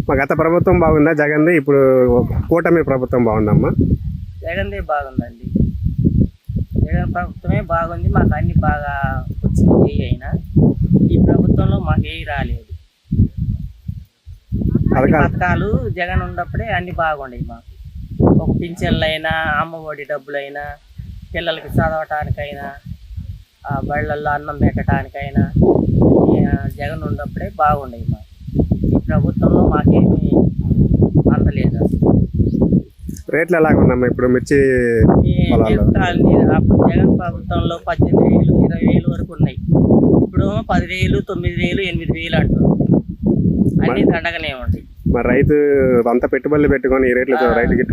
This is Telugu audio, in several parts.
మా గత ప్రభుత్వం బాగుందా జగన్ది, ఇప్పుడు కూటమి ప్రభుత్వం బాగుందమ్మా? జగన్దే బాగుందండి. జగన్ ప్రభుత్వమే బాగుంది. మాకు అన్ని బాగా వచ్చినాయి. అయినా ఈ ప్రభుత్వంలో మాకు ఏ రాలేదు. అన్ని పథకాలు జగన్ ఉన్నప్పుడే అన్ని బాగుండేవి మాకు. ఒక పింఛన్లైనా, అమ్మఒడి డబ్బులైనా, పిల్లలకి చదవటానికైనా, బళ్ళల్లో అన్నం పెట్టడానికైనా జగన్ ఉన్నప్పుడే బాగుండేవి మాకు. ఈ ప్రభుత్వంలో మాకేమీ అందలేదు. రేట్లు ఎలాగ ఉన్నామ్మా ఇప్పుడు మిర్చి అప్పుడు జగన్ ప్రభుత్వంలో 18,000, 20,000 వరకు ఉన్నాయి. ఇప్పుడు 10,000, 9,000, 8,000 అంటారు. అన్ని దండగానే ఉంటాయి. మరి రైతు అంత పెట్టుబడులు పెట్టుకొని ఈ రేట్లతో రైతుకి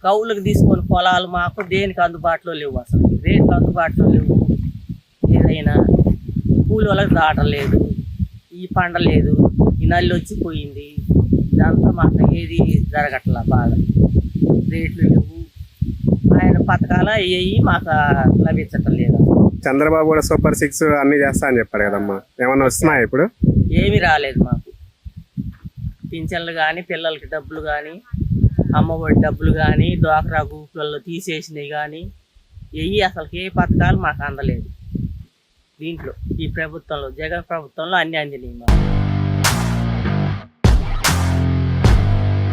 కౌలుకి తీసుకొని పొలాలు మాకు దేనికి అందుబాటులో లేవు. అసలు రేట్లు అందుబాటులో లేవు. ఏదైనా కూలి వాళ్ళకి దాటలేదు, ఈ పండలేదు, ఈ నల్లి వచ్చిపోయింది. ఇదంతా మాకు ఏది జరగట్లా. బాగా రేట్లు లేవు. ఆయన పథకాలు అయ్యి మాకు లభించటం లేదు. చంద్రబాబు కూడా సూపర్ 6 అన్ని చేస్తా అని చెప్పారు కదమ్మా, ఏమన్నా వస్తున్నాయి ఇప్పుడు? ఏమీ రాలేదు మాకు. పింఛన్లు కానీ, పిల్లలకి డబ్బులు కానీ, అమ్మఒడి డబ్బులు కానీ, డ్వాక్రా గ్రూపులలో తీసేసినవి కానీ అసలు ఏ పథకాలు మాకు అందలేదు. దీంట్లో ఈ ప్రభుత్వంలో, జగన్ ప్రభుత్వంలో అన్ని అందినాయి మాకు.